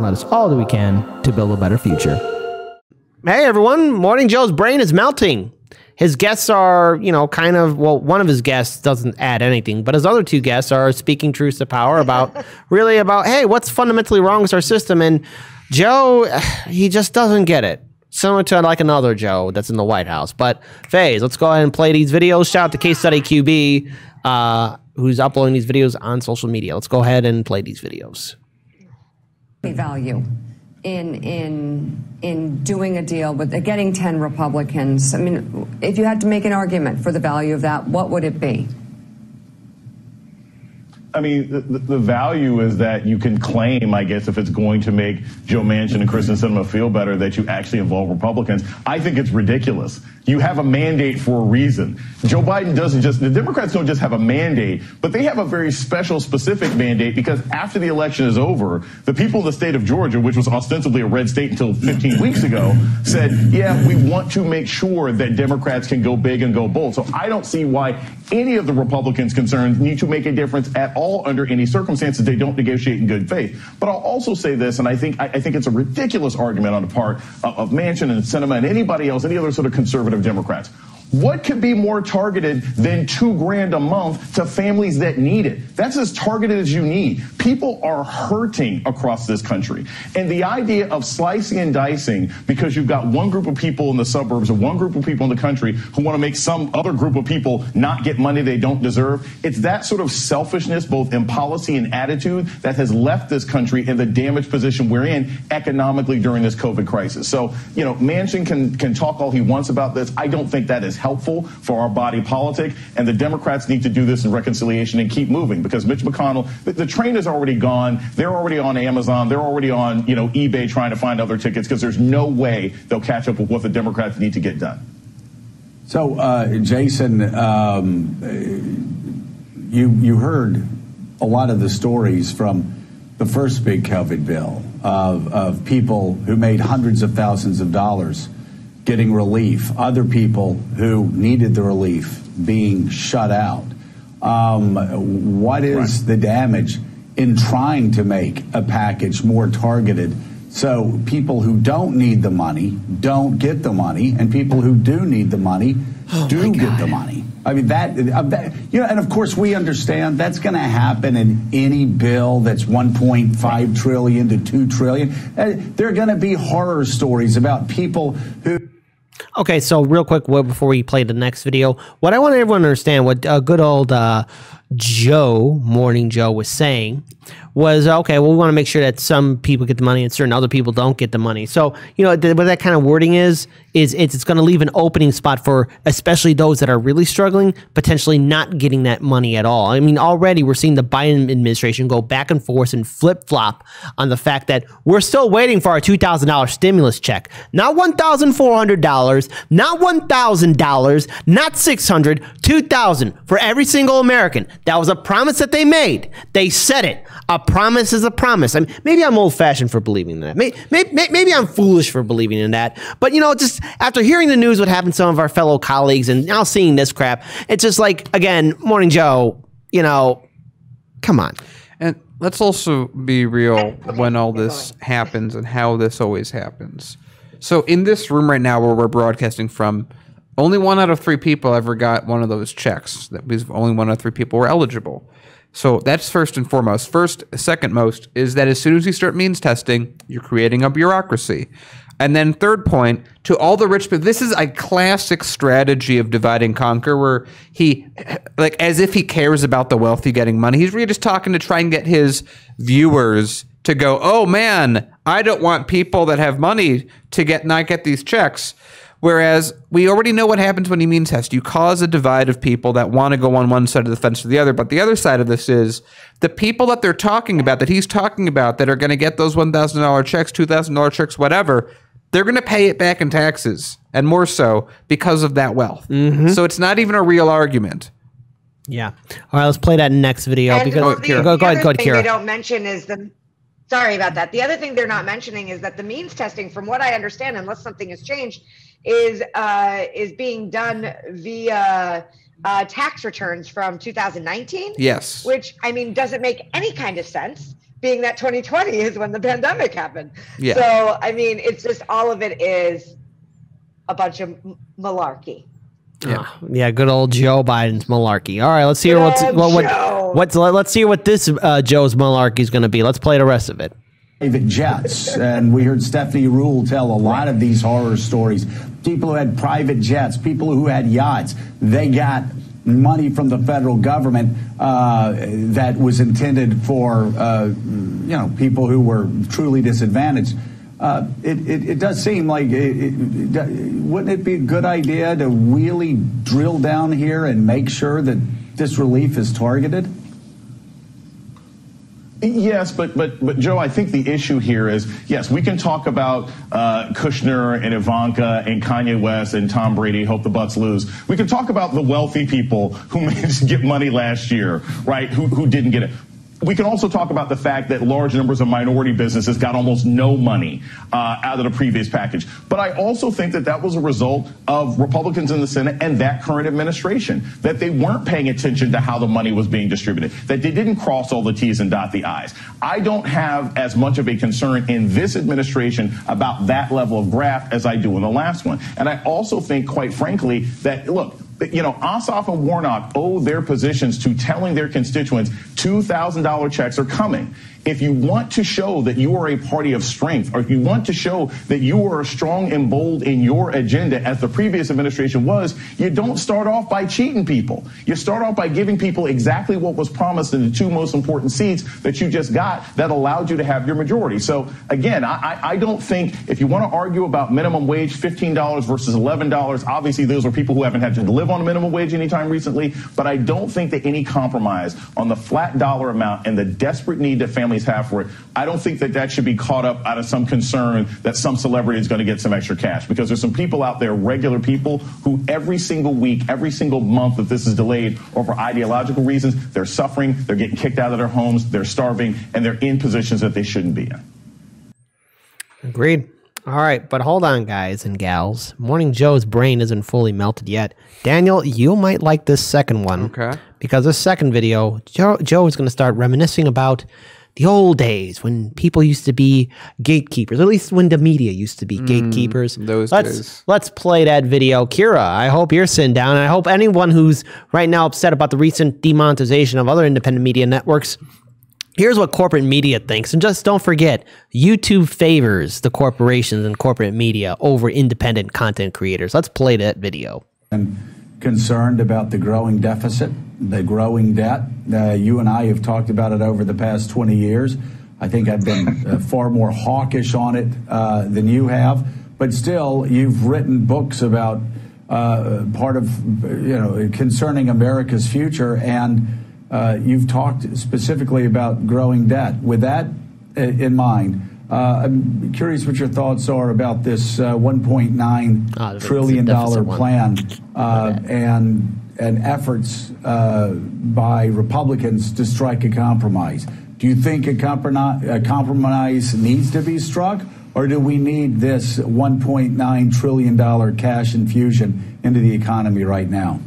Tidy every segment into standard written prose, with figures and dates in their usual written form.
Let us all do we can to build a better future. Hey everyone, Morning Joe's brain is melting. His guests are, kind of, well, one of his guests doesn't add anything, but his other two guests are speaking truth to power about, hey, what's fundamentally wrong with our system? And Joe, he just doesn't get it. Similar to like another Joe that's in the White House. But Faze, let's go ahead and play these videos. Shout out to Case Study QB, who's uploading these videos on social media. Let's go ahead and play these videos. Value in doing a deal with getting 10 Republicans. I mean, if you had to make an argument for the value of that, what would it be? I mean, the value is that you can claim, I guess, if it's going to make Joe Manchin and Kyrsten Sinema feel better, that you actually involve Republicans. I think it's ridiculous. You have a mandate for a reason. Joe Biden doesn't the Democrats don't just have a mandate, but they have a very special, specific mandate because after the election is over, the people in the state of Georgia, which was ostensibly a red state until 15 weeks ago, said, yeah, we want to make sure that Democrats can go big and go bold. So I don't see why any of the Republicans' concerns need to make a difference at all under any circumstances. They don't negotiate in good faith. But I'll also say this, and I think it's a ridiculous argument on the part of Manchin and Sinema and anybody else, any other sort of conservative Democrats. What could be more targeted than $2,000 a month to families that need it? That's as targeted as you need. People are hurting across this country. And the idea of slicing and dicing because you've got one group of people in the suburbs or one group of people in the country who want to make some other group of people not get money they don't deserve, it's that sort of selfishness, both in policy and attitude, that has left this country in the damaged position we're in economically during this COVID crisis. So, Manchin can talk all he wants about this. I don't think that is helpful for our body politic, and the Democrats need to do this in reconciliation and keep moving because Mitch McConnell, the train is already gone. They're already on Amazon. They're already on, eBay trying to find other tickets because there's no way they'll catch up with what the Democrats need to get done. So, Jason, you heard a lot of the stories from the first big COVID bill of people who made hundreds of thousands of dollars getting relief, other people who needed the relief being shut out. What is the damage in trying to make a package more targeted so people who don't need the money don't get the money and people who do need the money do get the money? I mean, and of course we understand that's going to happen in any bill that's 1.5 trillion to 2 trillion. There are going to be horror stories about people who. Okay, so real quick, before we play the next video, what I want everyone to understand, what good old Morning Joe was saying was, okay, well, we want to make sure that some people get the money and certain other people don't get the money. So, what that kind of wording is it's going to leave an opening spot for especially those that are really struggling, potentially not getting that money at all. I mean, already we're seeing the Biden administration go back and forth and flip-flop on the fact that we're still waiting for our $2,000 stimulus check. Not $1,400, not $1,000, not $600, $2,000 for every single American. That was a promise that they made. They said it. A promise is a promise. I mean, maybe I'm old-fashioned for believing in that. Maybe I'm foolish for believing in that. But, just after hearing the news, what happened to some of our fellow colleagues, and now seeing this crap, it's just like, again, Morning Joe, come on. And let's also be real when all this happens and how this always happens. So in this room right now where we're broadcasting from, only 1 out of 3 people ever got one of those checks. That means only 1 out of 3 people were eligible. So that's first and foremost. Second most is that as soon as you start means testing, you're creating a bureaucracy. And then third point, to all the rich people, this is a classic strategy of divide and conquer where he, like as if he cares about the wealthy getting money. He's really just talking to try and get his viewers to go, oh man, I don't want people that have money to not get these checks. Whereas we already know what happens when you means test. You cause a divide of people that want to go on one side of the fence or the other. But the other side of this is the people that they're talking about, that he's talking about, that are going to get those $1,000 checks, $2,000 checks, whatever, they're going to pay it back in taxes, and more so because of that wealth. Mm-hmm. So it's not even a real argument. Yeah. All right, let's play that next video. And because go ahead, Kira. They don't mention is sorry about that. The other thing they're not mentioning is that the means testing, from what I understand, unless something has changed, is being done via tax returns from 2019. Yes. Which, I mean, doesn't make any kind of sense. being that 2020 is when the pandemic happened. Yeah. So, I mean, it's just all of it is a bunch of malarkey. Yeah, good old Joe Biden's malarkey. All right, let's hear let's see what this Joe's malarkey is going to be. Let's play the rest of it. Private jets, and we heard Stephanie Ruhle tell a lot of these horror stories. People who had private jets, people who had yachts, they got money from the federal government that was intended for people who were truly disadvantaged. It does seem like wouldn't it be a good idea to really drill down here and make sure that this relief is targeted? Yes, but Joe, I think the issue here is, yes, we can talk about Kushner and Ivanka and Kanye West and Tom Brady, hope the Bucks lose. We can talk about the wealthy people who managed to get money last year, right, who didn't get it. We can also talk about the fact that large numbers of minority businesses got almost no money out of the previous package. But I also think that that was a result of Republicans in the Senate and that current administration, that they weren't paying attention to how the money was being distributed, that they didn't cross all the T's and dot the I's. I don't have as much of a concern in this administration about that level of graft as I do in the last one. And I also think, quite frankly, that, look, Ossoff and Warnock owe their positions to telling their constituents $2,000 checks are coming. If you want to show that you are a party of strength, or if you want to show that you are strong and bold in your agenda, as the previous administration was, you don't start off by cheating people. You start off by giving people exactly what was promised in the two most important seats that you just got that allowed you to have your majority. So, again, I don't think if you want to argue about minimum wage, $15 versus $11, obviously those are people who haven't had to live on a minimum wage anytime recently, but I don't think that any compromise on the flat dollar amount and the desperate need that families have for it, I don't think that that should be caught up out of some concern that some celebrity is going to get some extra cash, because there's some people out there, regular people, who every single week, every single month that this is delayed or for ideological reasons, they're suffering, they're getting kicked out of their homes, they're starving, and they're in positions that they shouldn't be in. Agreed. All right, but hold on, guys and gals. Morning Joe's brain isn't fully melted yet. Daniel, you might like this second one. Okay. Because this second video, Joe is going to start reminiscing about the old days when people used to be gatekeepers, at least when the media used to be gatekeepers. Let's play that video. Kira, I hope you're sitting down, and I hope anyone who's right now upset about the recent demonetization of other independent media networks, here's what corporate media thinks. And just don't forget, YouTube favors the corporations and corporate media over independent content creators. Let's play that video. I'm concerned about the growing deficit, the growing debt. You and I have talked about it over the past 20 years. I think I've been far more hawkish on it than you have. But still, you've written books about part of, concerning America's future, and you've talked specifically about growing debt. With that in mind, I'm curious what your thoughts are about this $1.9 trillion plan and efforts by Republicans to strike a compromise. Do you think a compromise needs to be struck, or do we need this $1.9 trillion cash infusion into the economy right now?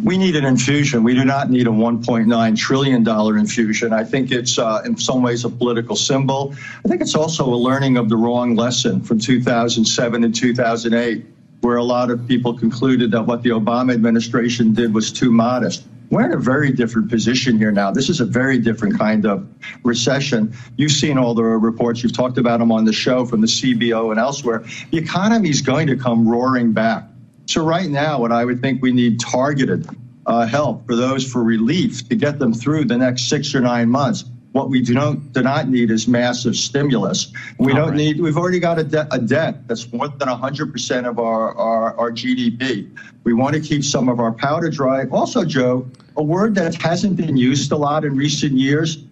We need an infusion. We do not need a $1.9 trillion infusion. I think it's in some ways a political symbol. I think it's also a learning of the wrong lesson from 2007 and 2008, where a lot of people concluded that what the Obama administration did was too modest. We're in a very different position here now. This is a very different kind of recession. You've seen all the reports. You've talked about them on the show from the CBO and elsewhere. The economy is going to come roaring back. So right now, what I would think we need targeted help for those for relief to get them through the next 6 or 9 months. What we do not need is massive stimulus. We've already got a debt that's more than 100% of our GDP. We want to keep some of our powder dry. Also, Joe, a word that hasn't been used a lot in recent years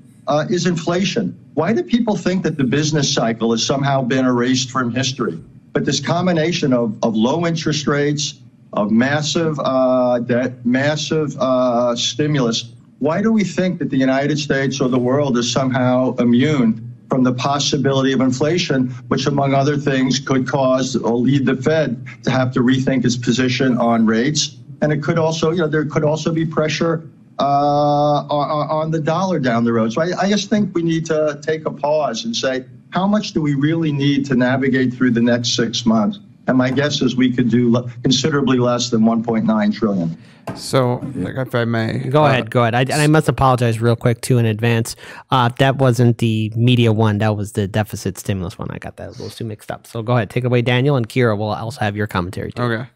is inflation. Why do people think that the business cycle has somehow been erased from history? But this combination of low interest rates, of massive debt, massive stimulus, why do we think that the United States or the world is somehow immune from the possibility of inflation, which, among other things, could cause or lead the Fed to have to rethink its position on rates? And it could also, there could also be pressure on the dollar down the road. So I just think we need to take a pause and say, how much do we really need to navigate through the next 6 months? And my guess is we could do considerably less than 1.9 trillion. So, if I may. Go ahead. I must apologize real quick, too, in advance. That wasn't the media one. That was the deficit stimulus one. I got that a little too mixed up. So go ahead. Take it away, Daniel, and Kira will also have your commentary, too. Okay.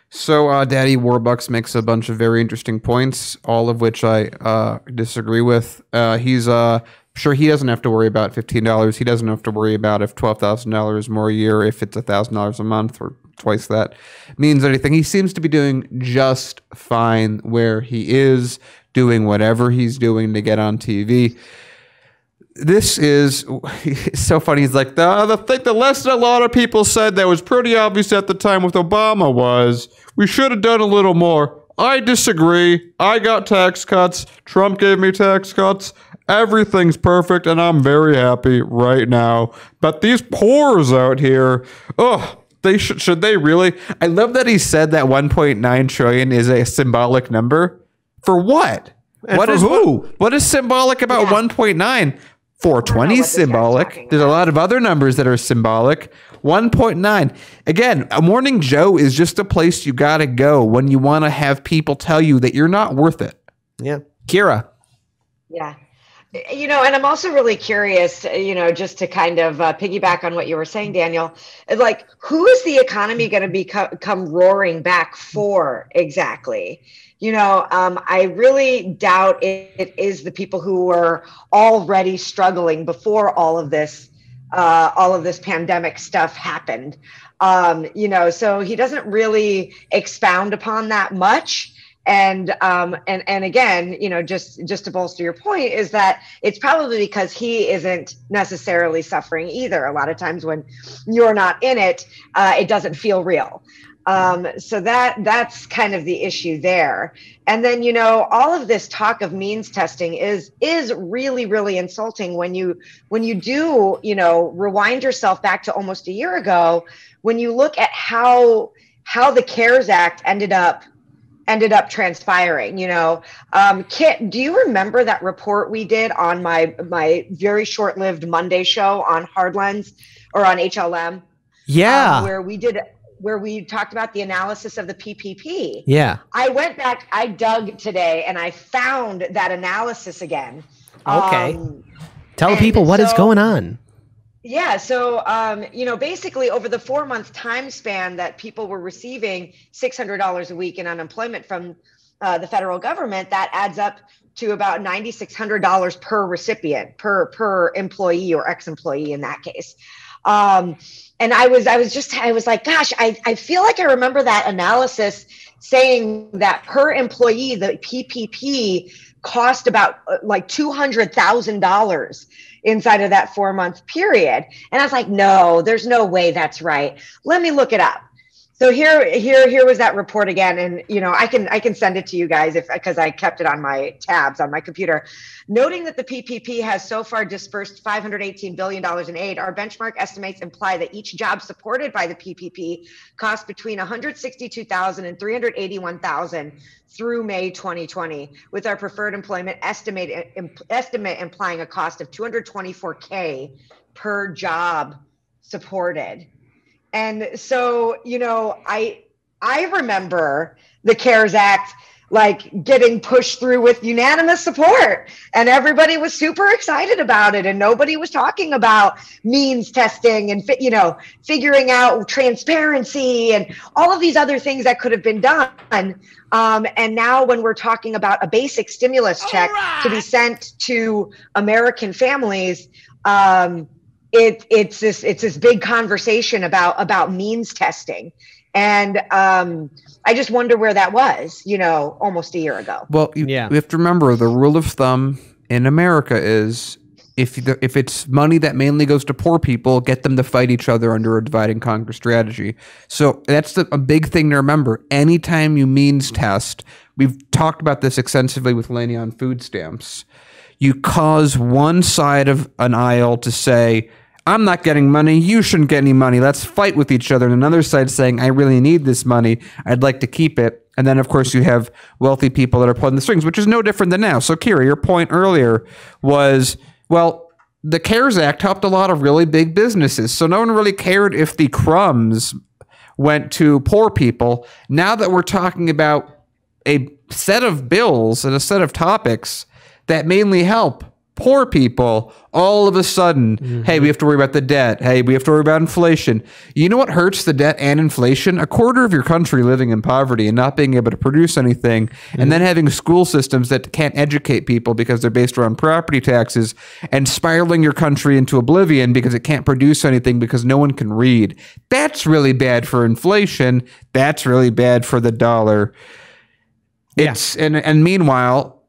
So, Daddy Warbucks makes a bunch of very interesting points, all of which I disagree with. He's sure he doesn't have to worry about $15. He doesn't have to worry about if $12,000 more a year, if it's $1,000 a month or twice that means anything. He seems to be doing just fine where he is, doing whatever he's doing to get on TV. This is so funny. He's like, the lesson a lot of people said that was pretty obvious at the time with Obama was we should have done a little more. I disagree. I got tax cuts. Trump gave me tax cuts. Everything's perfect, and I'm very happy right now. But these poors out here, they should they really? I love that he said that 1.9 trillion is a symbolic number. For what? And what for is who? What is symbolic about 1.9? 420 is symbolic. There's a lot of other numbers that are symbolic. 1.9. Again, a Morning Joe is just a place you got to go when you want to have people tell you that you're not worth it. Yeah. Kira. Yeah. And I'm also really curious, just to kind of piggyback on what you were saying, Daniel, like, who is the economy going to come roaring back for exactly? I really doubt it is the people who were already struggling before all of this pandemic stuff happened. So he doesn't really expound upon that much. And again, just to bolster your point, is that it's probably because he isn't necessarily suffering either. A lot of times when you're not in it, it doesn't feel real. So that's kind of the issue there. And then, all of this talk of means testing is really, really insulting when you do, rewind yourself back to almost a year ago, when you look at how the CARES Act ended up transpiring. Kit, do you remember that report we did on my very short-lived Monday show on Hardlens or on HLM? Yeah. Where we talked about the analysis of the PPP. Yeah. I went back, I dug today, and I found that analysis again. Okay. Tell people what is going on. Yeah. So, basically over the 4-month time span that people were receiving $600 a week in unemployment from the federal government, that adds up to about $9,600 per recipient, per employee or ex-employee in that case. And I was like, gosh, I feel like I remember that analysis saying that per employee, the PPP cost about like $200,000 inside of that 4-month period. And I was like, no, there's no way that's right. Let me look it up. So here was that report again. And, I can send it to you guys because I kept it on my tabs on my computer. Noting that the PPP has so far dispersed $518 billion in aid, our benchmark estimates imply that each job supported by the PPP cost between $162,000 and $381,000 through May 2020, with our preferred employment estimate implying a cost of $224K per job supported. And so, I remember the CARES Act like getting pushed through with unanimous support, and everybody was super excited about it, and nobody was talking about means testing and figuring out transparency and all of these other things that could have been done. And now when we're talking about a basic stimulus check to be sent to American families, it's this big conversation about means testing. And I just wonder where that was, almost a year ago. Well, you have to remember the rule of thumb in America is if it's money that mainly goes to poor people, get them to fight each other under a divide and conquer strategy. So that's a big thing to remember. Anytime you means test, we've talked about this extensively with Laney on food stamps, you cause one side of an aisle to say, I'm not getting money. You shouldn't get any money. Let's fight with each other. And another side saying, I really need this money. I'd like to keep it. And then, of course, you have wealthy people that are pulling the strings, which is no different than now. So, Kira, your point earlier was, well, the CARES Act helped a lot of really big businesses. So no one really cared if the crumbs went to poor people. Now that we're talking about a set of bills and a set of topics that mainly help poor people, all of a sudden, hey, we have to worry about the debt. Hey, we have to worry about inflation. You know what hurts the debt and inflation? A quarter of your country living in poverty and not being able to produce anything, and then having school systems that can't educate people because they're based around property taxes, and spiraling your country into oblivion because it can't produce anything because no one can read. That's really bad for inflation. That's really bad for the dollar. It's and meanwhile,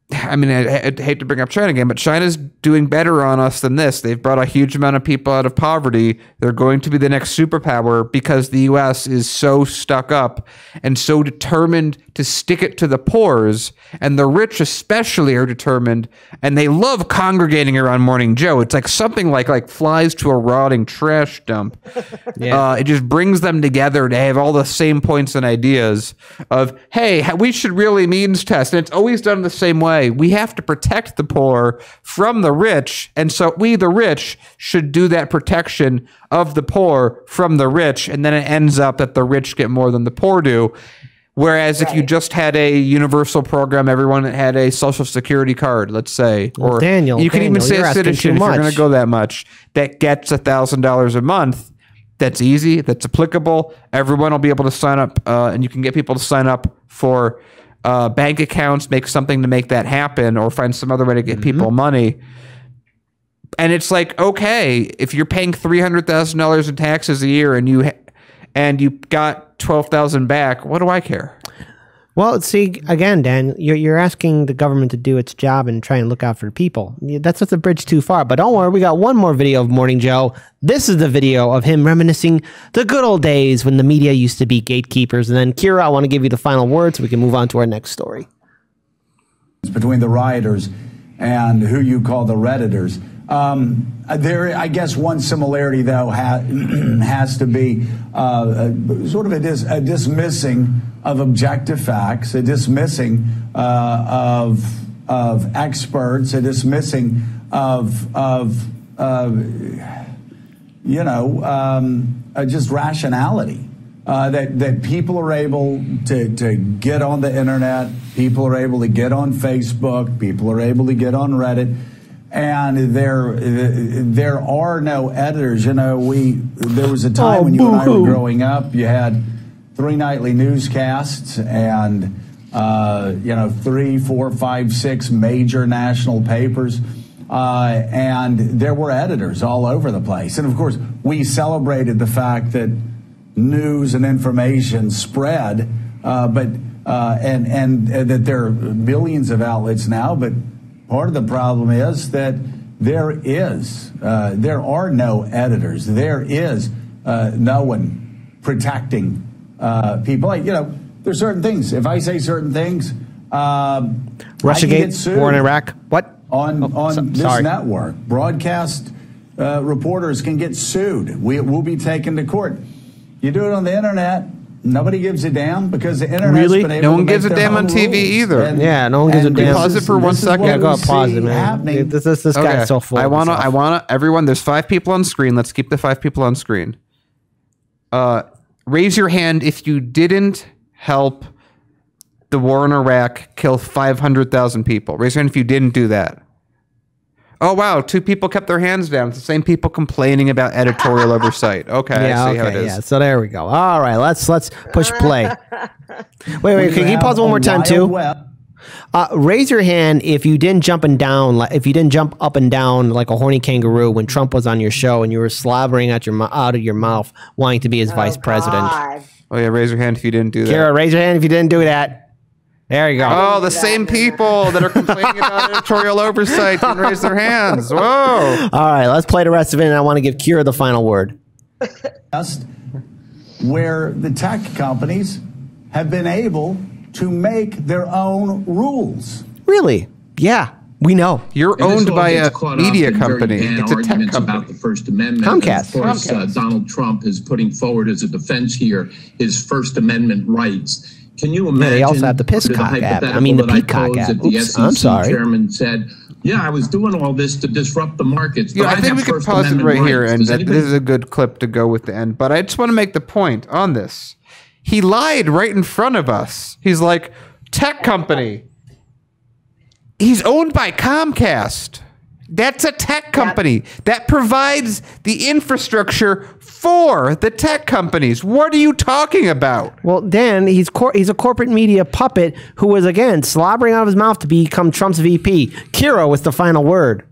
I mean, I hate to bring up China again, but China's doing better on us than this. They've brought a huge amount of people out of poverty. They're going to be the next superpower because the U.S. is so stuck up and so determined to stick it to the poors. And the rich especially are determined, and they love congregating around Morning Joe. It's like something like flies to a rotting trash dump. It just brings them together to have all the same points and ideas of, hey, we should really means test. And it's always done the same way. We have to protect the poor from the rich, and so we, the rich, should do that protection of the poor from the rich, and then it ends up that the rich get more than the poor do. Whereas if you just had a universal program, everyone had a social security card, let's say, or you can even say a citizen if you're going to go that much, that gets $1,000 a month. That's easy. That's applicable. Everyone will be able to sign up, and you can get people to sign up for bank accounts, make something to make that happen, or find some other way to get people money. And it's like, okay, if you're paying $300,000 in taxes a year and you got 12,000 back, what do I care? Well, see, again, Dan, you're asking the government to do its job and try and look out for people. That's just a bridge too far. But don't worry, we got one more video of Morning Joe. This is the video of him reminiscing the good old days when the media used to be gatekeepers. And then, Kira, I want to give you the final word so we can move on to our next story. Between the rioters and who you call the Redditors. I guess one similarity, though, has to be sort of a dismissing of objective facts, a dismissing of experts, a dismissing of just rationality. That people are able to get on the internet, people are able to get on Facebook, people are able to get on Reddit. And there are no editors. You know, there was a time when you and I were growing up, you had 3 nightly newscasts and 3, 4, 5, 6 major national papers, and there were editors all over the place. And of course, we celebrated the fact that news and information spread, but that there are billions of outlets now, but part of the problem is that there are no editors. There is no one protecting people. Like, there's certain things. If I say certain things, Russiagate, war in Iraq, what? On this network, broadcast reporters can get sued. We'll be taken to court. You do it on the internet. Nobody gives a damn because the internet's been able no one to gives a damn on TV either. No one gives a damn. Pause it for 1 second. Yeah, go pause it, man. This guy's so full. I wanna everyone. There's 5 people on screen. Let's keep the 5 people on screen. Raise your hand if you didn't help the war in Iraq kill 500,000 people. Raise your hand if you didn't do that. Oh, wow. 2 people kept their hands down. It's the same people complaining about editorial oversight. Okay, I see how it is. Yeah, so there we go. All right, let's push play. Wait, can you pause one more time, too? Raise your hand if you didn't jump up and down like a horny kangaroo when Trump was on your show and you were slobbering out of your mouth wanting to be his vice president. Oh, yeah, raise your hand if you didn't do that. Kira, raise your hand if you didn't do that. There you go. Oh, the same people that are complaining about editorial oversight didn't raise their hands. Whoa. All right, let's play the rest of it, and I want to give Kira the final word. Where the tech companies have been able to make their own rules. Really? Yeah. We know. You're owned by a media company. It's a tech company. About the First Amendment. Comcast. And of course, Donald Trump is putting forward as a defense here his First Amendment rights. Can you imagine? They also have the Pisscock app. I mean, the Peacock app. Oops, I'm sorry. Chairman said, yeah, I was doing all this to disrupt the markets. Yeah, I think we can pause it right here, and this is a good clip to go with the end. But I just want to make the point on this. He lied right in front of us. He's like, tech company. He's owned by Comcast. That's a tech company that provides the infrastructure for the tech companies. What are you talking about? Well, Dan, he's a corporate media puppet who was, again, slobbering out of his mouth to become Trump's VP. Kira with the final word.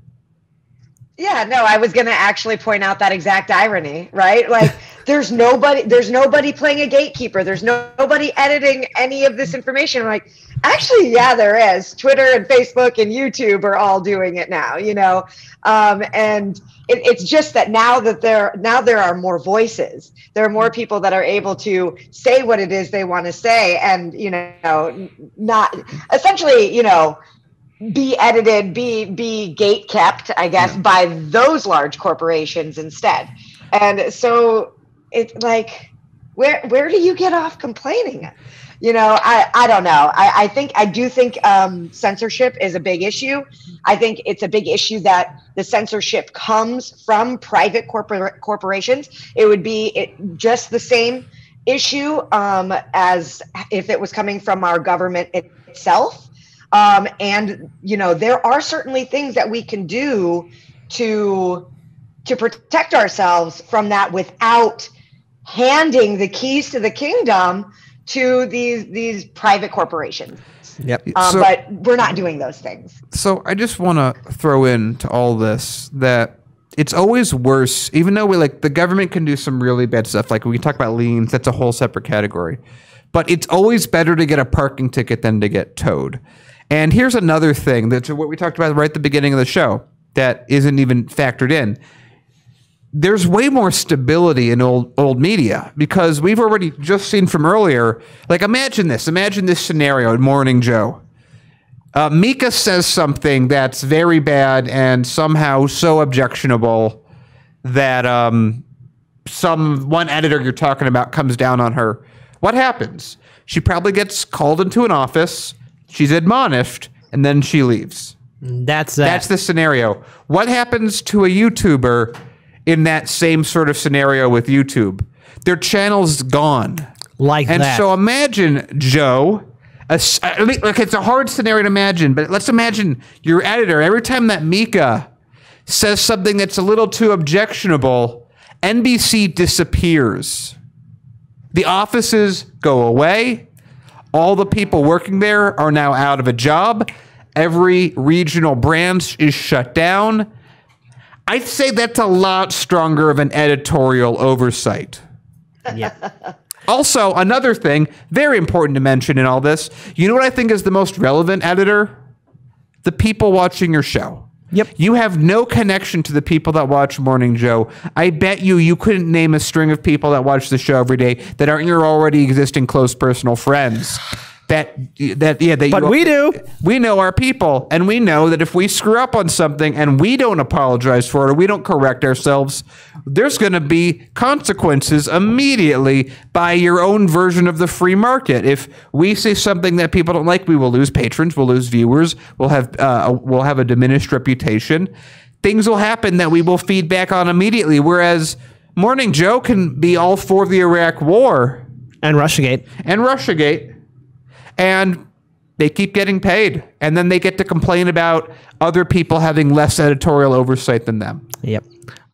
Yeah, no, I was going to actually point out that exact irony, right? Like, there's nobody playing a gatekeeper. There's nobody editing any of this information. I'm like, actually, yeah, there is. Twitter and Facebook and YouTube are all doing it now, you know? And it's just that now there are more voices. There are more people that are able to say what it is they want to say and, you know, not essentially, you know, be edited, be gate kept, I guess, by those large corporations instead. And so it's like, where do you get off complaining? You know, I don't know. I do think censorship is a big issue. I think it's a big issue that the censorship comes from private corporations. It would be just the same issue as if it was coming from our government itself. And, you know, there are certainly things that we can do to protect ourselves from that without handing the keys to the kingdom to these private corporations. Yep. But we're not doing those things. So I just want to throw into all this that it's always worse, even though the government can do some really bad stuff. Like we talk about liens, that's a whole separate category. But it's always better to get a parking ticket than to get towed. And here's another thing that's what we talked about right at the beginning of the show that isn't even factored in. There's way more stability in old media because we've already just seen from earlier. Like imagine this scenario in Morning Joe. Mika says something that's very bad and somehow so objectionable that one editor you're talking about comes down on her. What happens? She probably gets called into an office. She's admonished, and then she leaves. That's the scenario. What happens to a YouTuber in that same sort of scenario with YouTube? Their channel's gone. And so imagine, Joe, it's a hard scenario to imagine, but let's imagine your editor, every time that Mika says something that's a little too objectionable, NBC disappears. The offices go away. All the people working there are now out of a job. Every regional branch is shut down. I'd say that's a lot stronger of an editorial oversight. Yeah. Also, another thing, very important to mention in all this, you know what I think is the most relevant editor? The people watching your show. Yep. You have no connection to the people that watch Morning Joe. I bet you couldn't name a string of people that watch the show every day that aren't your already existing close personal friends. But we do. We know our people, and we know that if we screw up on something and we don't apologize for it or we don't correct ourselves, there's going to be consequences immediately by your own version of the free market. If we say something that people don't like, we will lose patrons, we'll lose viewers, we'll have a diminished reputation. Things will happen that we will feed back on immediately, whereas Morning Joe can be all for the Iraq War. And Russiagate. And they keep getting paid. And then they get to complain about other people having less editorial oversight than them. Yep.